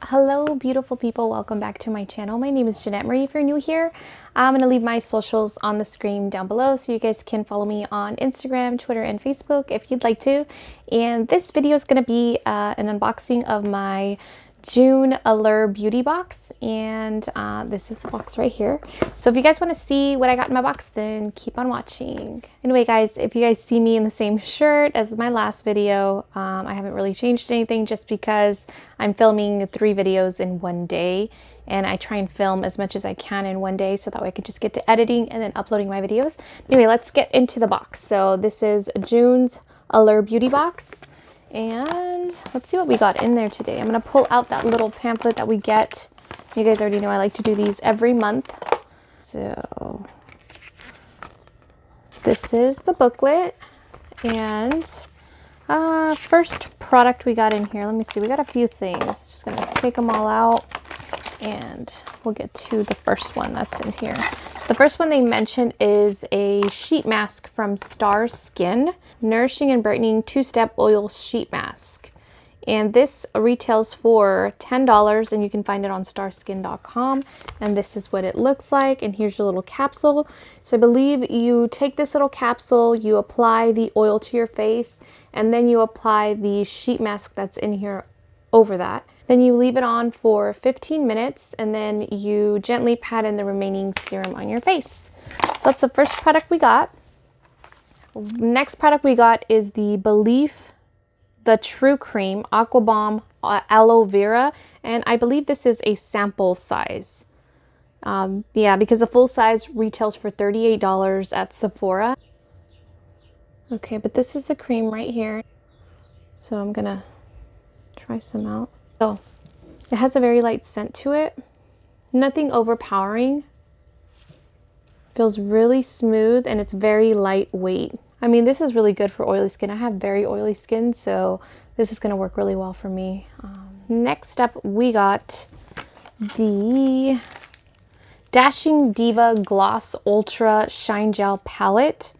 Hello beautiful people, welcome back to my channel. My name is Jeanette Marie. If you're new here, I'm going to leave my socials on the screen down below so you guys can follow me on Instagram, Twitter, and Facebook if you'd like to. And this video is going to be an unboxing of my June Allure beauty box, and this is the box right here. So if you guys want to see what I got in my box, then keep on watching. Anyway guys, if you guys see me in the same shirt as my last video, I haven't really changed anything just because I'm filming 3 videos in one day, and I try and film as much as I can in one day so that way I can just get to editing and then uploading my videos. Anyway, let's get into the box. So this is June's Allure beauty box. And let's see what we got in there today. I'm going to pull out that little pamphlet that we get. You guys already know I like to do these every month. So this is the booklet. And first product we got in here. Let me see. We got a few things. Just going to take them all out and we'll get to the first one that's in here. The first one they mentioned is a sheet mask from Star Skin, Nourishing and Brightening 2-Step Oil Sheet Mask. And this retails for $10 and you can find it on starskin.com. And this is what it looks like. And here's your little capsule. So I believe you take this little capsule, you apply the oil to your face, and then you apply the sheet mask that's in here over that. Then you leave it on for 15 minutes and then you gently pat in the remaining serum on your face. So that's the first product we got. Next product we got is the Belief the True Cream Aqua Balm Aloe Vera, and I believe this is a sample size. Yeah, because the full size retails for $38 at Sephora. Okay, but this is the cream right here. So I'm gonna try some out. So it has a very light scent to it. Nothing overpowering. Feels really smooth and it's very lightweight. I mean, this is really good for oily skin. I have very oily skin, so this is going to work really well for me. Next up, we got the Dashing Diva Gloss Ultra Shine Gel Palette.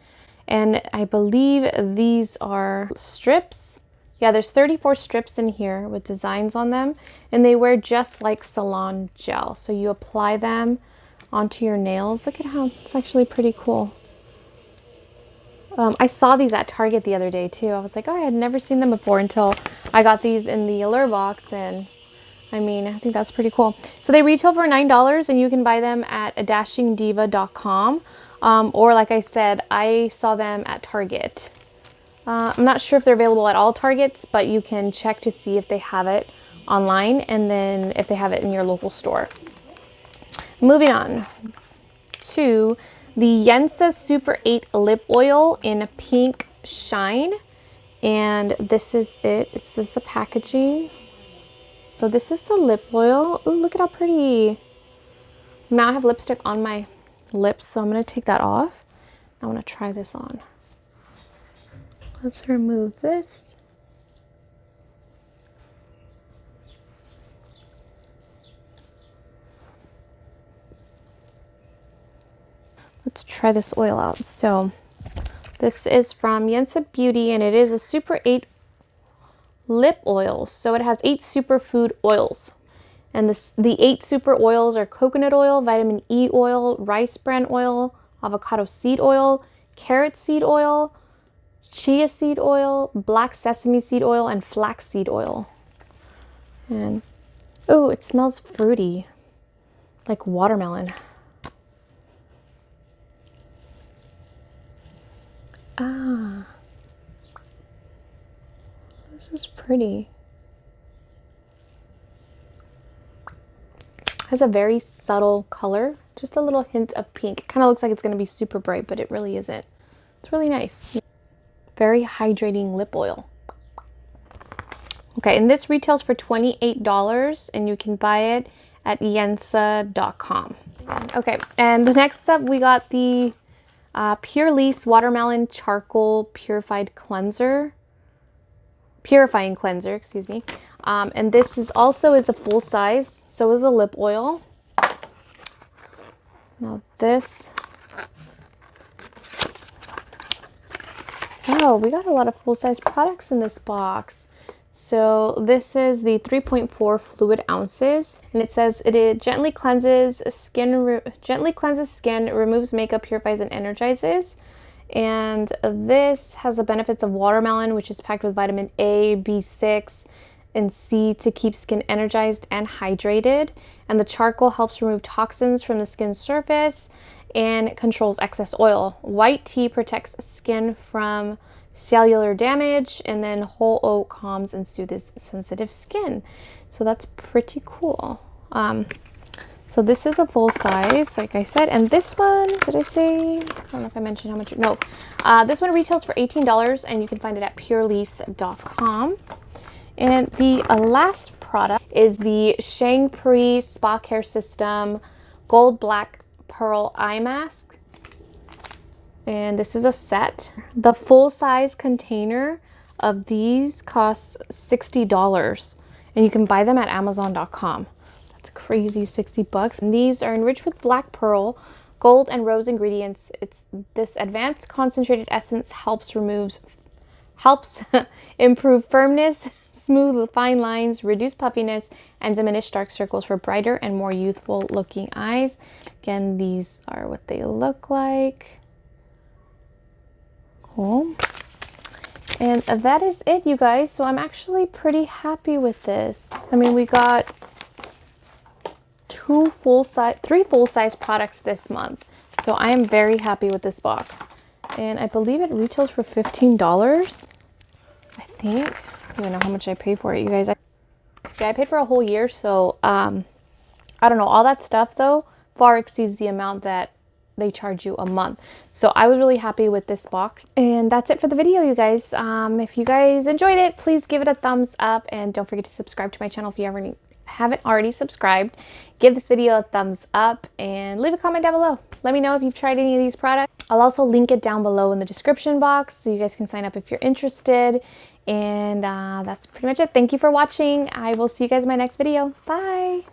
And I believe these are strips. Yeah, there's 34 strips in here with designs on them, and they wear just like salon gel. So you apply them onto your nails. Look at how it's actually pretty cool. I saw these at Target the other day too. I was like, oh, I had never seen them before until I got these in the Allure box, and I mean, I think that's pretty cool. So they retail for $9 and you can buy them at dashingdiva.com, or like I said, I saw them at Target. I'm not sure if they're available at all Targets, but you can check to see if they have it online and then if they have it in your local store. Moving on to the Eunsuh Super 8 Lip Oil in Pink Shine. And this is it. This is the packaging. So this is the lip oil. Ooh, look at how pretty. Now I have lipstick on my lips, so I'm going to take that off. I want to try this on. Let's remove this. Let's try this oil out. So this is from Eunsuh Beauty and it is a Super 8 lip oil. So it has 8 superfood oils. And the 8 super oils are coconut oil, vitamin E oil, rice bran oil, avocado seed oil, carrot seed oil, chia seed oil, black sesame seed oil, and flax seed oil. And oh, it smells fruity, like watermelon. Ah, this is pretty. Has a very subtle color, just a little hint of pink. It kind of looks like it's going to be super bright, but it really isn't. It's really nice. Very hydrating lip oil. Okay, and this retails for $28 and you can buy it at eunsuh.com. Okay, and the next up we got the Pure Lisse Watermelon Charcoal Purifying Cleanser, excuse me. And this is also a full size, so is the lip oil. Now this, oh, we got a lot of full size products in this box. So this is the 3.4 fluid ounces, and it says it gently cleanses skin, removes makeup, purifies, and energizes. And this has the benefits of watermelon, which is packed with vitamin A, B6, and C to keep skin energized and hydrated. And the charcoal helps remove toxins from the skin's surface and controls excess oil. White tea protects skin from cellular damage, and then whole oat calms and soothes sensitive skin. So that's pretty cool. So this is a full size, like I said, and this one, did I say? I don't know if I mentioned how much. No, this one retails for $18, and you can find it at purelisse.com. And the last product is the Shangri Spa Care System Gold Black Pearl Eye Mask. And this is a set. The full size container of these costs $60, and you can buy them at amazon.com. That's crazy, 60 bucks. And these are enriched with black pearl, gold, and rose ingredients. This advanced concentrated essence helps improve firmness, smooth fine lines, reduce puffiness, and diminish dark circles for brighter and more youthful looking eyes. Again, these are what they look like. Cool. And that is it, you guys. So I'm actually pretty happy with this. I mean, we got three full-size products this month. So I am very happy with this box. And I believe it retails for $15. I think. I don't even know how much I paid for it, you guys. Yeah, I paid for a whole year. So I don't know. All that stuff, though, far exceeds the amount that they charge you a month. So I was really happy with this box. And that's it for the video, you guys. If you guys enjoyed it, please give it a thumbs up, and don't forget to subscribe to my channel if you haven't already subscribed. Give this video a thumbs up and leave a comment down below. Let me know if you've tried any of these products. I'll also link it down below in the description box so you guys can sign up if you're interested. And that's pretty much it. Thank you for watching. I will see you guys in my next video. Bye.